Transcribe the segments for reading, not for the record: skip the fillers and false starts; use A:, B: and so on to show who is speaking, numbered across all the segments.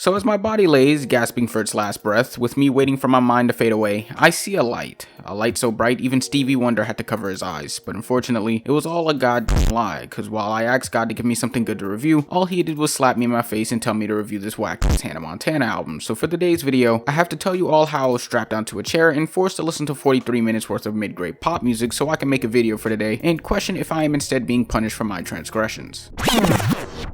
A: So as my body lays, gasping for its last breath, with me waiting for my mind to fade away, I see a light. A light so bright even Stevie Wonder had to cover his eyes, but unfortunately, it was all a goddamn lie, cause while I asked God to give me something good to review, all he did was slap me in my face and tell me to review this whack Hannah Montana album. So for today's video, I have to tell you all how I was strapped onto a chair and forced to listen to 43 minutes worth of mid-grade pop music so I can make a video for today and question if I am instead being punished for my transgressions.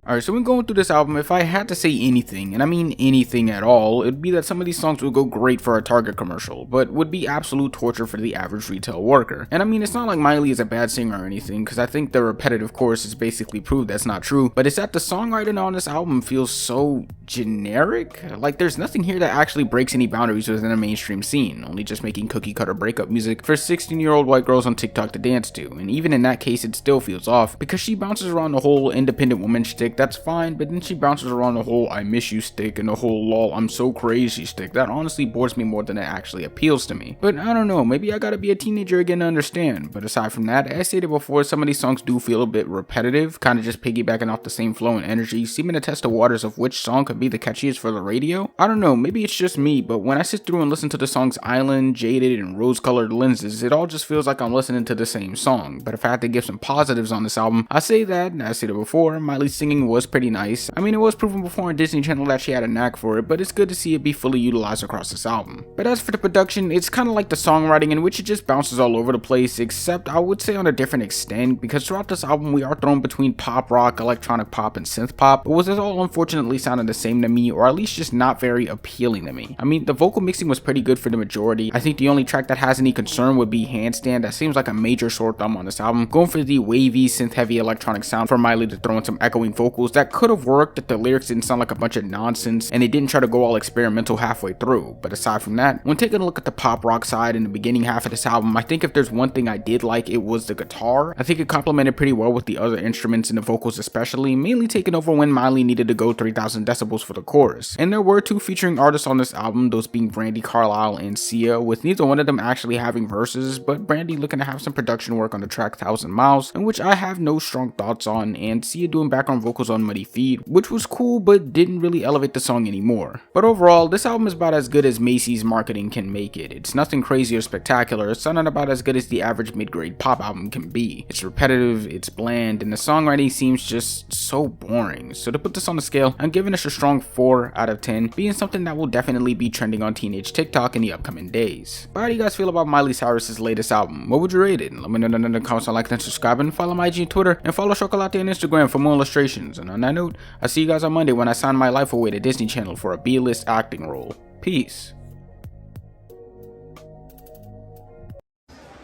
A: Alright, so when going through this album, if I had to say anything, and I mean anything at all, it'd be that some of these songs would go great for a Target commercial, but would be absolute torture for the average retail worker. And I mean, it's not like Miley is a bad singer or anything, because I think the repetitive chorus has basically proved that's not true, but it's that the songwriting on this album feels so generic. Like, there's nothing here that actually breaks any boundaries within a mainstream scene, only just making cookie cutter breakup music for 16-year-old white girls on TikTok to dance to, and even in that case it still feels off, because she bounces around the whole independent woman shtick, that's fine, but then she bounces around the whole I miss you stick and the whole lol I'm so crazy stick. That honestly bores me more than it actually appeals to me. But I don't know, maybe I gotta be a teenager again to understand. But aside from that, as stated before, some of these songs do feel a bit repetitive, kind of just piggybacking off the same flow and energy, seeming to test the waters of which song could be the catchiest for the radio. I don't know, maybe it's just me, but when I sit through and listen to the songs Island, Jaded, and Rose Colored Lenses, it all just feels like I'm listening to the same song. But if I had to give some positives on this album, I say that, as stated before, Miley's singing was pretty nice. I mean, it was proven before on Disney Channel that she had a knack for it, but it's good to see it be fully utilized across this album. But as for the production, it's kind of like the songwriting, in which it just bounces all over the place, except I would say on a different extent, because throughout this album we are thrown between pop rock, electronic pop, and synth pop, but was it all unfortunately sounding the same to me, or at least just not very appealing to me. I mean, the vocal mixing was pretty good for the majority. I think the only track that has any concern would be Handstand. That seems like a major sore thumb on this album, going for the wavy, synth heavy electronic sound for Miley to throw in some echoing vocals that could have worked if the lyrics didn't sound like a bunch of nonsense and they didn't try to go all experimental halfway through. But aside from that, when taking a look at the pop rock side in the beginning half of this album, I think if there's one thing I did like, it was the guitar. I think it complemented pretty well with the other instruments and the vocals especially, mainly taking over when Miley needed to go 3000 decibels for the chorus. And there were two featuring artists on this album, those being Brandi Carlile and Sia, with neither one of them actually having verses, but Brandi looking to have some production work on the track 1000 Miles, in which I have no strong thoughts on, and Sia doing background vocals on Muddy Feet, which was cool but didn't really elevate the song anymore. But overall, this album is about as good as Macy's marketing can make it. It's nothing crazy or spectacular, it's sounding about as good as the average mid-grade pop album can be. It's repetitive, it's bland, and the songwriting seems just so boring. So to put this on the scale, I'm giving this a strong 4 out of 10, being something that will definitely be trending on teenage TikTok in the upcoming days. But how do you guys feel about Miley Cyrus's latest album? What would you rate it? Let me know in the comments, like and subscribe, and follow my IG and Twitter, and follow Chocolate on Instagram for more illustrations. And on that note, I'll see you guys on Monday when I sign my life away to Disney Channel for a B-list acting role. Peace.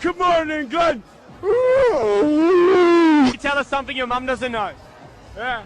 B: Good morning, Glenn. You tell us something your mum doesn't know. Yeah.